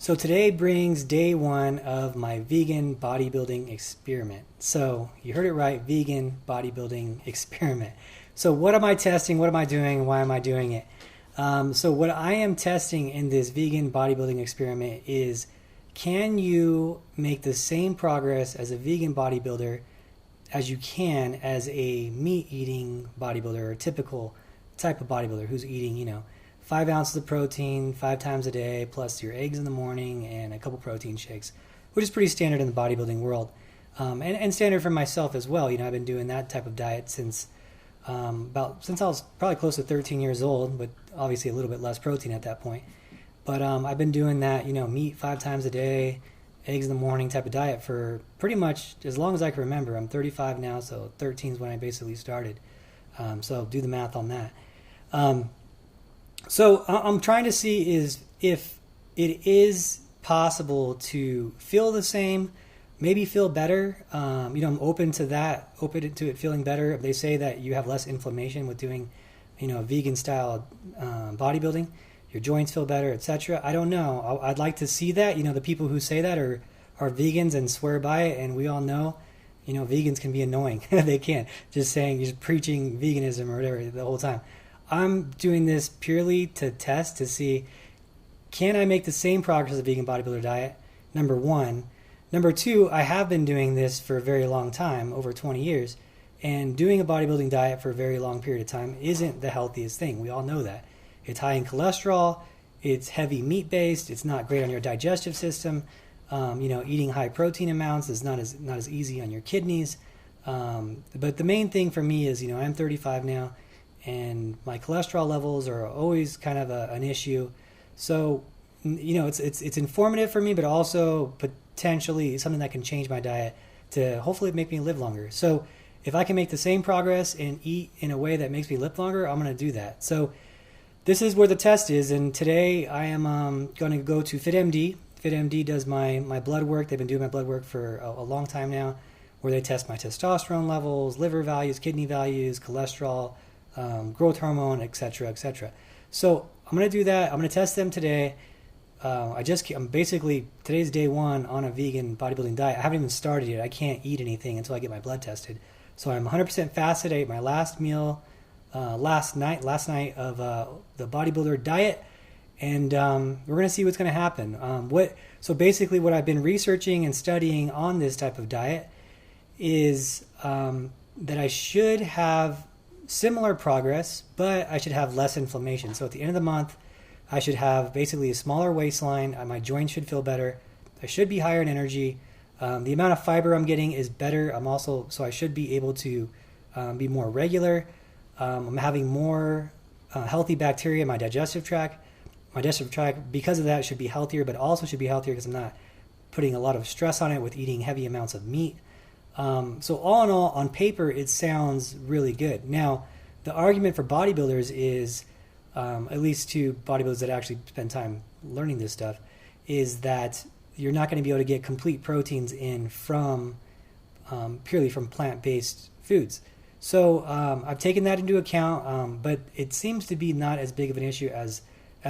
So today brings day one of my vegan bodybuilding experiment. So you heard it right, vegan bodybuilding experiment. So what am I testing? What am I doing? Why am I doing it? So what I am testing in this vegan bodybuilding experiment is, can you make the same progress as a vegan bodybuilder as you can as a meat-eating bodybuilder, or a typical type of bodybuilder who's eating, 5 ounces of protein 5 times a day, plus your eggs in the morning and a couple protein shakes, which is pretty standard in the bodybuilding world, and standard for myself as well. I've been doing that type of diet since I was probably close to 13 years old, but obviously a little bit less protein at that point. But I've been doing that, meat 5 times a day, eggs in the morning type of diet for pretty much as long as I can remember. I'm 35 now, so 13 is when I basically started. So do the math on that. So I'm trying to see is if it is possible to feel the same, maybe feel better. I'm open to that, open to it feeling better. They say that you have less inflammation with doing, a vegan style bodybuilding. Your joints feel better, etc. I don't know. I'd like to see that. The people who say that are vegans and swear by it, and we all know, vegans can be annoying. They can. Just preaching veganism or whatever the whole time. I'm doing this purely to test, to see, can I make the same progress as a vegan bodybuilder diet? Number one. Number two, I have been doing this for a very long time, over 20 years, and doing a bodybuilding diet for a very long period of time isn't the healthiest thing. We all know that. It's high in cholesterol, it's heavy meat-based, it's not great on your digestive system. Eating high protein amounts is not as easy on your kidneys. But the main thing for me is, I'm 35 now, and my cholesterol levels are always kind of an issue. So, it's informative for me, but also potentially something that can change my diet to hopefully make me live longer. So if I can make the same progress and eat in a way that makes me live longer, I'm going to do that. So this is where the test is, and today I am going to go to FitMD. FitMD does my blood work. They've been doing my blood work for a long time now, where they test my testosterone levels, liver values, kidney values, cholesterol, growth hormone, etc., etc. So I'm going to do that. I'm going to test them today. I'm basically, today's day one on a vegan bodybuilding diet. I haven't even started yet. I can't eat anything until I get my blood tested. So I'm 100% fasted. I ate my last meal last night of the bodybuilder diet, and we're going to see what's going to happen. So basically what I've been researching and studying on this type of diet is that I should have similar progress, but I should have less inflammation. So at the end of the month, I should have basically a smaller waistline. My joints should feel better. I should be higher in energy. The amount of fiber I'm getting is better. So I should be able to be more regular. I'm having more healthy bacteria in my digestive tract. My digestive tract, because of that, should be healthier, but also should be healthier because I'm not putting a lot of stress on it with eating heavy amounts of meat. So all in all, on paper, it sounds really good. Now, the argument for bodybuilders is, at least to bodybuilders that actually spend time learning this stuff, is that you're not going to be able to get complete proteins in from purely from plant-based foods. So I've taken that into account, but it seems to be not as big of an issue as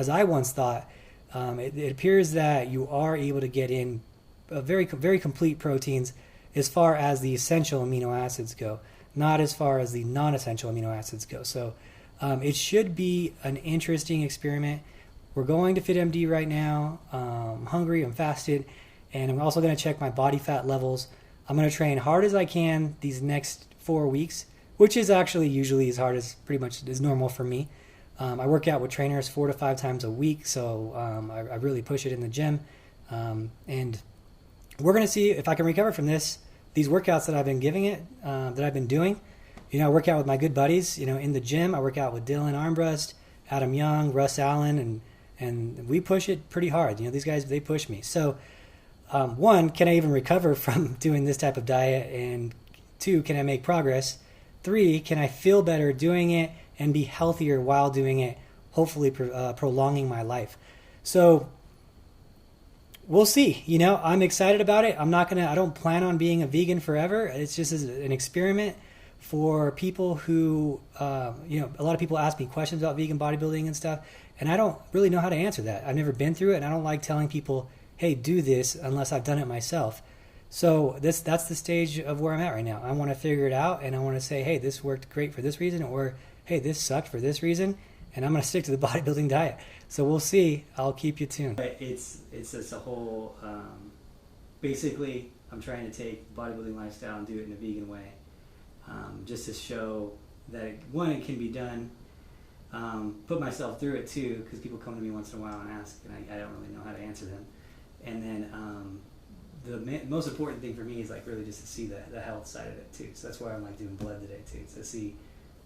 I once thought. It appears that you are able to get in very, very complete proteins as far as the essential amino acids go, not as far as the non-essential amino acids go. So it should be an interesting experiment. We're going to FitMD right now. I'm hungry, I'm fasted, and I'm also going to check my body fat levels. I'm going to train hard as I can these next 4 weeks, which is actually usually as hard as pretty much is normal for me. I work out with trainers 4 to 5 times a week, so I really push it in the gym. And we're going to see if I can recover from these workouts that I've been giving it, that I've been doing. I work out with my good buddies, in the gym. I work out with Dylan Armbrust, Adam Young, Russ Allen, and we push it pretty hard. These guys, they push me. So, one, can I even recover from doing this type of diet? And two, can I make progress? Three, can I feel better doing it and be healthier while doing it, hopefully prolonging my life? So we'll see. I'm excited about it. I don't plan on being a vegan forever. It's just an experiment for people who, a lot of people ask me questions about vegan bodybuilding and stuff, and I don't really know how to answer that. I've never been through it, and I don't like telling people, hey, do this unless I've done it myself. So that's the stage of where I'm at right now. I want to figure it out, and I want to say, hey, this worked great for this reason, or hey, this sucked for this reason, and I'm going to stick to the bodybuilding diet. So we'll see. I'll keep you tuned. It's just a whole, basically, I'm trying to take bodybuilding lifestyle and do it in a vegan way, just to show that, one, it can be done, put myself through it too, because people come to me once in a while and ask, and I don't really know how to answer them. And then the most important thing for me is like really just to see the health side of it too. So that's why I'm like doing blood today too, to see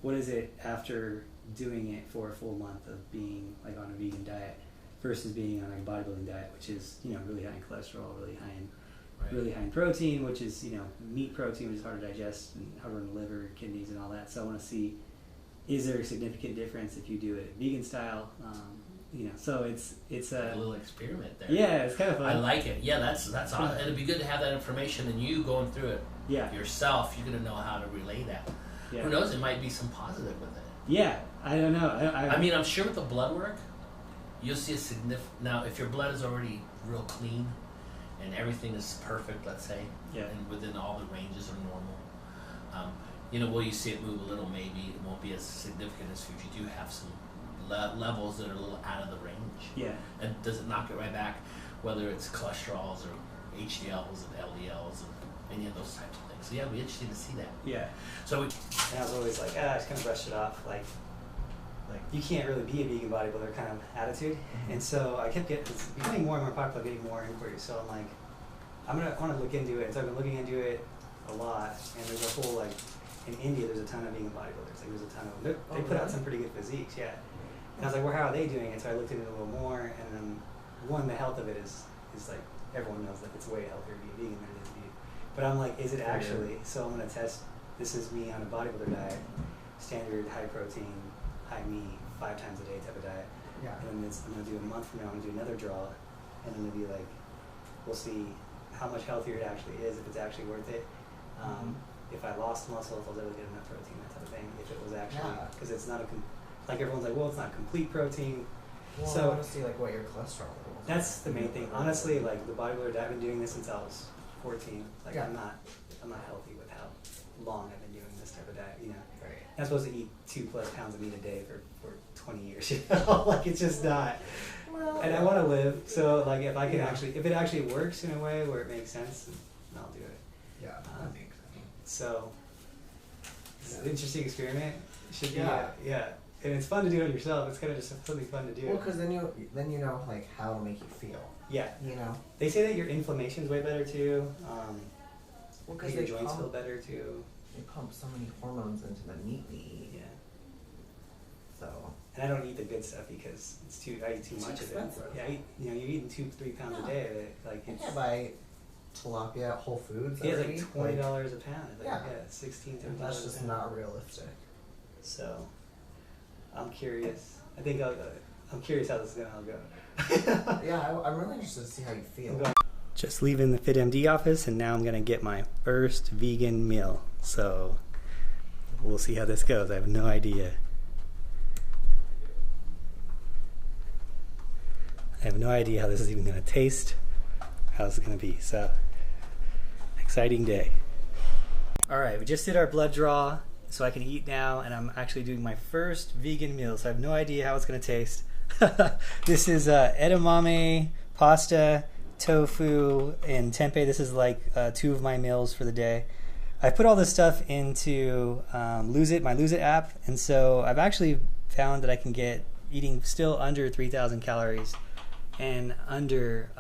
what is it after doing it for a full month of being like on a vegan diet versus being on a bodybuilding diet, which is, you know, really high in cholesterol, really high in really high in protein, which is, you know, meat protein, which is hard to digest and harder on the liver, kidneys, and all that. So I want to see, is there a significant difference if you do it vegan style? You know, so it's a little experiment there. Yeah, it's kind of fun. I like it. Yeah, that's awesome. It'd be good to have that information, and you going through it yourself, you're gonna know how to relay that. Yeah. Who knows? It might be some positive with it. Yeah, I don't know. I mean, I'm sure with the blood work, you'll see a significant. Now, if your blood is already real clean, and everything is perfect, let's say, and within all the ranges are normal, you know, will you see it move a little? Maybe it won't be as significant as if you do have some levels that are a little out of the range. Yeah. And does it knock it right back, whether it's cholesterols or HDLs and LDLs and any of those types of things? So yeah, it'd be interesting to see that. Yeah. So and I was always like, I just kind of brushed it off, like you can't really be a vegan bodybuilder kind of attitude. Mm-hmm. And so I kept it's becoming more and more popular, getting more inquiries. So I'm like, I want to look into it. And so I've been looking into it a lot. And there's a whole, like, in India, there's a ton of vegan bodybuilders. Like, there's a ton of them. They put out some pretty good physiques, yeah. And I was like, well, how are they doing it? So I looked into it a little more. And then, one, the health of it is like, everyone knows that it's way healthier to be vegan than it is to be. But I'm like, is it actually? So I'm going to test, this is me on a bodybuilder diet, standard high protein, high meat, 5 times a day type of diet. Yeah. And then I'm going to do a month from now, I'm going to do another draw. And then it'll be like, we'll see how much healthier it actually is, if it's actually worth it. If I lost muscle, if I was able to get enough protein, that type of thing. If it was actually, because it's not like everyone's like, well, it's not complete protein. Well, so I want to see like what your cholesterol levels that's the main thing. Honestly, like the bodybuilder, I've been doing this since I was 14. Like I'm not healthy with how long I've been doing this type of diet. You know, I'm supposed to eat 2+ pounds of meat a day for 20 years. You know, like it's just not. Well, and I want to live, so like if I can if it actually works in a way where it makes sense, then I'll do it. Yeah, that makes sense. So it's an interesting experiment. It should be, and it's fun to do it yourself. It's kind of just something fun to do. Well, because then you know like how it'll make you feel. Yeah, you know. They say that your inflammation's way better too. Well, because your joints feel better too. They pump so many hormones into the meat we eat. Yeah. So. And I don't eat the good stuff because I eat too much of it. Yeah, you're eating 2-3 pounds a day of it. Like it's. Yeah, buy tilapia at Whole Foods. Yeah, it's like $20 a pound. Like, yeah, 16 to. That's just not realistic. So, I'm curious. I think I'm curious how this is gonna all go. Yeah, I'm really interested to see how you feel. Just leaving the FitMD office, and now I'm gonna get my first vegan meal. So, we'll see how this goes. I have no idea. I have no idea how this is even going to taste, how this is going to be. So, exciting day. All right, we just did our blood draw, so I can eat now, and I'm actually doing my first vegan meal, so I have no idea how it's going to taste. This is edamame, pasta, tofu, and tempeh. This is like 2 of my meals for the day. I put all this stuff into my Lose It app, and so I've actually found that I can get eating still under 3,000 calories and under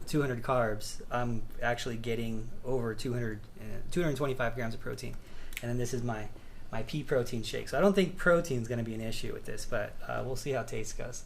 200 carbs. I'm actually getting over 225 grams of protein. And then this is my pea protein shake. So I don't think protein is going to be an issue with this, but we'll see how taste goes.